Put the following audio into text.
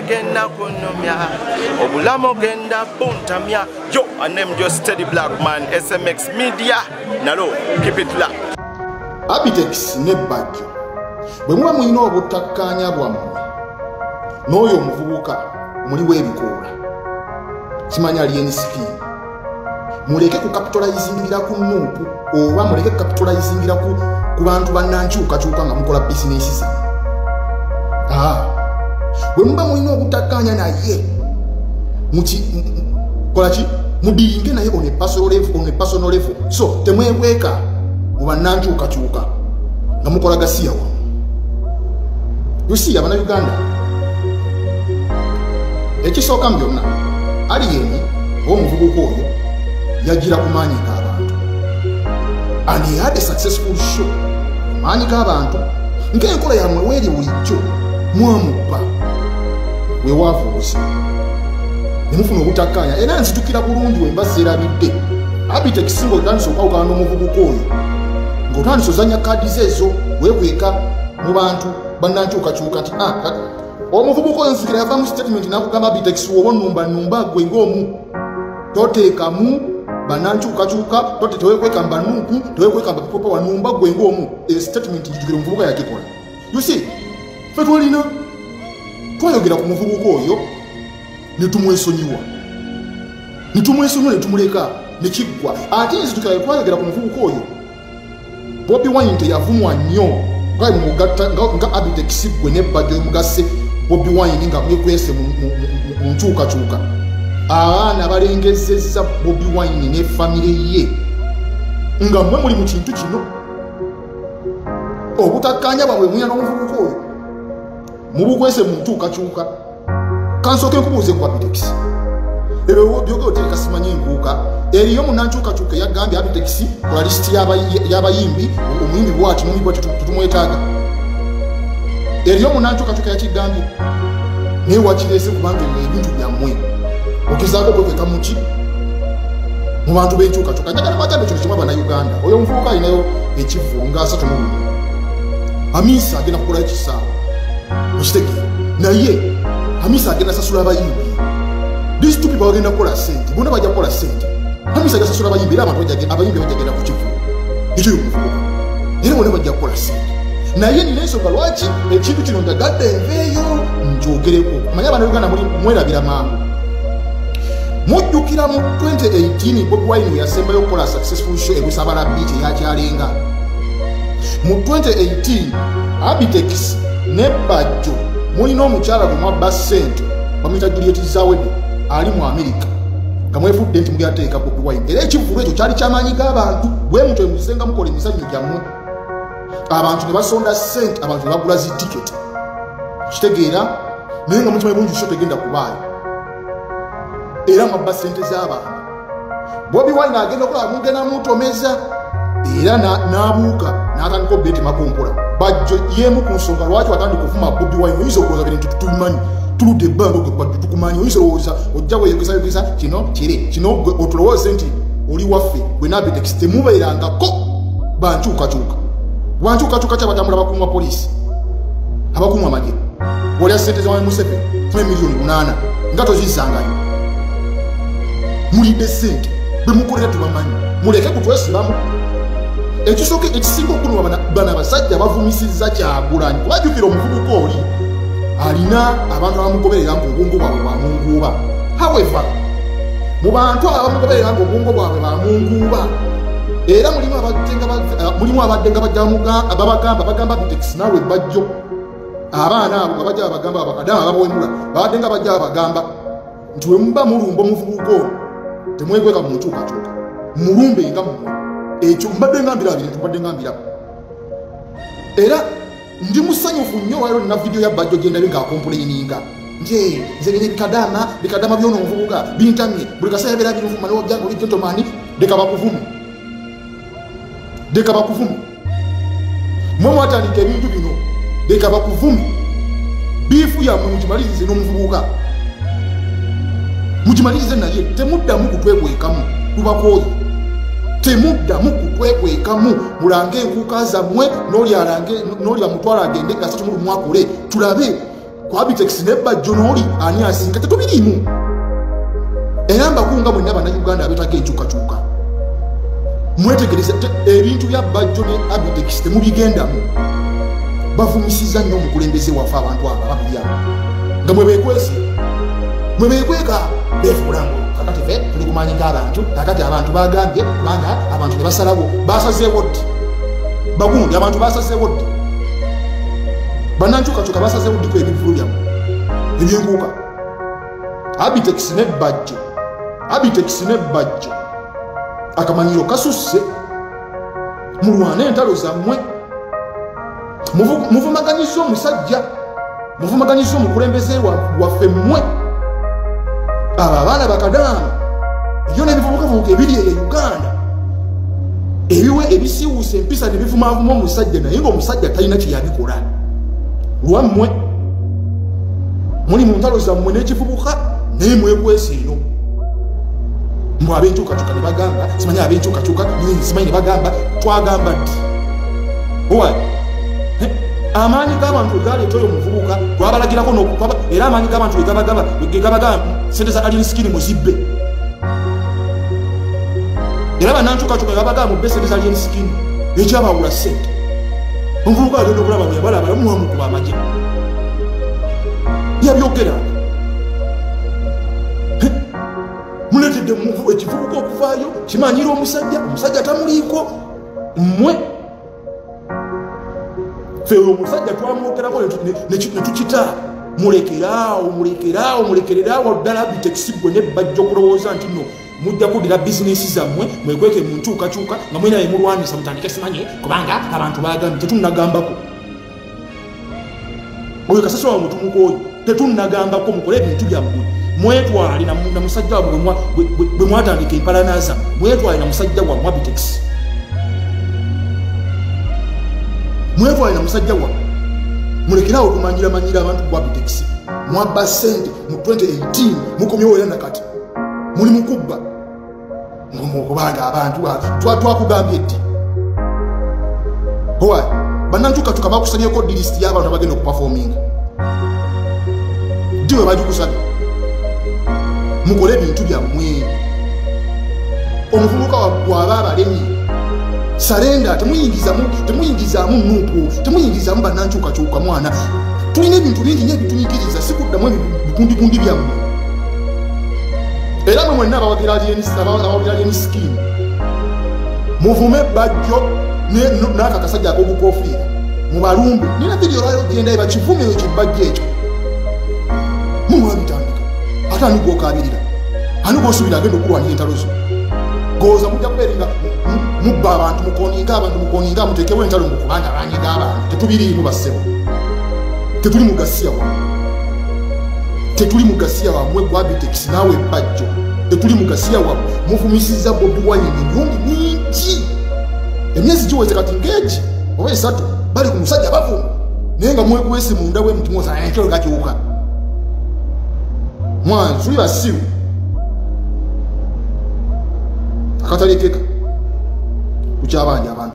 genda kunyumya obulamu genda buntamya. Yo, I named your steady black man, SMX Media. Nalo, keep it locked. Abitex ne Bajjo bwe muba mulina obutakkaanya bwammwe n'oyo omuvubuka muli w'ebikoola kimanya aliensp muleke ku capitalizingira ku nuupu oba muleke capitalizingira ku bantu bannankyukakyuka nga mukola bizinesi zammwe. Bwe muba mulina obutakkaanya naye kolaki mudiringe naye on a personal level, so temwebweka mu bannankyukakyuka nga mukola gasiya wamu. You see, Uganda. Ekisooka byonna aliyeni omuvubuka oyo yagira ku maanyi g'abantu, and he had a successful show. Maanyi g'abantu ng'enkola yammwe weeri bulijjo mwamubba weewaavu obuzima ne mufuna obutakkaanya. Era nzitukira bulungi we mbazza erabidde Abitex ng'otandise okwawukana n'omuvubuka oyo ng'otandise ozannya kaadi ze ezo weekweka mu bantu bannankyukakyuka nti omuvubuka oyo nzikira yava mu statement n'akugamba Abitex woba nnumba gwe ng'omu toteekamu bannankyukakyuka teweekweka mbanuupu teweekweka mbapipopa wanumba gwe ng'omu. Statement njijukira omuvubuka yakikola. You see, ffe twayogera ku muvubuka oyo ne tumwesonyiwa ne tumuleka ne kiggwa. Ate nzitukira twayogera ku muvubuka oyo Bobi Wine teyavumwa nnyo nga Abitex gwe ne Bajjo mugasse Bobi Wine nga mwekwese mu nkyukakyuka. Abaana balengezezza Bobi Wine ne famire ye nga mmwe muli mu kintu kino. Obutakkaanya bwabwe mwina n'omuvubuka oyo mubukwese mu nkyukakyuka. Kansooke nkubuuze ku Abitex ebyo byogera oteeka simanye enkuuka eriyo munnankyukakyuka yagambye Abitex kola lisiti y'abayimbi omuyimbi bwati n'omuyimbi bwati tutumwetaaga. Eriyo munnankyukakyuka yakigambye naye wakireese kubanga ebintu byammwe ogezaako kwekweka muki mu bantu b'enkyukakyuka. Njagala bagambe kino kimu Abannayuganda. Oyo omuvubuka alinayo ekivu nga 31 Hamisa agenda kukola ekisaawe okitegeera naye Hamisa agenda sasula abayimbi. These two people bagenda kukola sente bonna bajja kukola sente. Hamisa agenda sasula abayimbi era abantu abayimbi bajjagenda ku kivu ekyo yomuvubuka era bonna bajja kukola sente. Naye nina ensonga lwaki ekintu kino ndagadde enveeyo njogereko. Manye Abannayuganda mwerabira mangu. Mujjukira mu 2018 Bobi Wine yasembayo okukola successful show ebusabala beach eyakyalenga. Mu 2018 Abitex ne Bajjo mulina omukyala gwe mwabba ssente bamuyita Juliet Zawedi ali mu America nga mwefudde nti mugyateeka Bobi Wine. Era ekivulu ekyo kyali kyamaanyi g'abantu bwe mutwe musenga mukola emizannyo gyammwe. Abantu ne basonda ssente, abantu ne bagula zitiketi kitegeera naye nga mukimanyi bulungi show tegenda kubaayo era mwabba ssente z'abantu. Bobi Wine agenda okulaba mugenda mutomeza era n'abuuka n'atandika obbeeti makompola. Bajjo yemu ku nsonga lwaki watandika okuvuma Bobi Wine. Oyinza okulowooza bintu tubimanyi tuludde ebbanga gwe Bajjo tukumanyi. Oyinza olowooza ojja weyogeza kino kiri kino otulowooze nti oli waffe gwe n'Abitex temubeerangako bankyukakyuka. Bankyukakyuka kyabatambula abakuuma poliisi abakuuma amagye olya ssente za Museveni 8 miliyoni 8 nga tozizangayo. Mulidde ssente bwe mukolera tubamanyi muleke kutwesibamu. Ekisooka ekisinga okunuma bana basajja bavumisizza Kyagulanyi. Kubajjukira omuvubuka oli alina abantu abamugoberera ng'obwongo bwabwe bwa munguuba. However, mu bantu abamugoberera ng'obwongo bwabwe bwa munguuba era mulimu abadde nga bagamba Abitex naawe Bajjo. Abaana abo nga bajja babagamba abakadama babawemula babadde nga bajja babagamba nti we muba mulumba omuvubuka oyo temwekweka mu nkyukakyuka mulumbe nga mmwe. Ekyo mbadde ngambira abiri mbadde ngambira. Era ndi musanyufu nnyo waliwo na video ya Bajjo gye ndabe ng'akomplaininga nti nze nina bikadama by'ono omuvubuka bintamye buli kaseera beera binvuma n'obyange oli gentleman leka bakuvume mwe mwatandika ebintu bino leka bakuvume. Biifu yammwe mukimalirize n'omuvubuka mukimalirize naye temuddamu kutwekwekamu tubakooye. Temuddamu kutwekwekamu mulange enkuuka zammwe n'oli amutwala agende nga 3 mwakole tulabe ku Abitex ne Bajjo n'oli ani asinga tetubirimu era mbakunga mwenna bannayuganda abetaaga enkyukakyuka mwetegereza ebintu bya Bajjo ne Abitex temubigendamu bavumisiza nnyo omukulembeze waffe abantu abo abakubyabo nga mwebeekweka beefulamu kakati fe tuli kumanyi ng'abantu kakati abantu bagambye kubanga abantu ne basalawo basazeewo ddi bagundi abantu basazeewo ddi bannankyukakyuka basazeewo ddi ku ebivulu byamu ebyenkuuka Abitex ne Bajjo akamanyiro kasusse mulwane entalo zammwe muvumaganyiza omusajja muvumaganyiza omukulembeze waffe mmwe abo abaana bakadaama ebyo n'ebivubukavubuka ebiri eyo Uganda ebiwe ebisiiwuusa empisa ne bivumaavuma omusajja naye ng'omusajja talina kye yabikola lwammwe muli mu ntalo zammwe n'ekivubuka naye mwekwesa eno mbw ab'enkyukakyuka ne bagamba simanyi ab'enkyukakyuka simanyi ne bagamba twagamba ddi owa amaanyi g'abantu egaleeta oyo omuvubuka twabalagirako n'okukwaba era amaanyi g'abantu gegabagamba sente za alien skin muzibbe era bannankyukakyuka gabagamba mubbe sente za alien skin ekyabawula sente omuvubuka agenda okulaba bwe yabalaba yamuwamukuba amagye yabyogera muletedde ekivubuka okuvaayo kimanyira omusajja tamuliiko mmwe fe omusajja twamwogerako netukita mulekeraawo ddala Abitex gwe ne Bajjo okulowooza nti no mujja kuddira bizinesi zammwe mwekweke mu nkyukakyuka nga mwena bemulwanisa mutandike simanye kubanga abantu bagambye tetunnagambako oyo kasasa wa mutumuka oyo tetunnagambako mukole ebintu byammwe mwetwale na musajja wabwe bwe mwatandika empalanaza mwetwale na musajja wammwe Abitex mwetwale na musajja wammwe mulekerawo okumanyira abantu ku Abitex mwabba ssente mu 2018 mukomyewo era nakati muli mukubba kubanga abantu twakugambye ddi owa bannankyukakyuka bakusabyeko dilisiti y'abantu abagenda okupafominga ddi we bagikusabye mukole ebintu byammwe omuvubuka bw'aba abalemye sarenda temuyingizaamu nuupu temuyingizaamu bannankyukakyuka mwana tulina ebintu bingi nyo ebitunyigiriza sikuddamu bikundikundi byammwe era mwe mwenna abawagira alien skin muvume Bajjo n'aka kasajja ak'obukofiira mubalumbe nina vidiyo lwayo genda ebakivume eyo kibajjo ekyo mumwabitandika ate ani gw'okabirira ani gw'osuubira agenda okulwanira entalo zo gooza mujja kubeeringa mubba abantu mukoninga muteekewo entalo mukubanga banyiga abantu tetubiriimu bassebo tetuli mugasiya wammwe gwa Abitex naawe Bajjo tetuli mugasiya wammwe muvumisiza Bobi Wine emirundi mingi emyezi giweze kati ngeegi oba 3 bali ku musajja bavuma naye nga mwekwese munda w'emutima osanga ekyo gakiwuka mwanzuli basiru akatalekeka kukyabanja abantu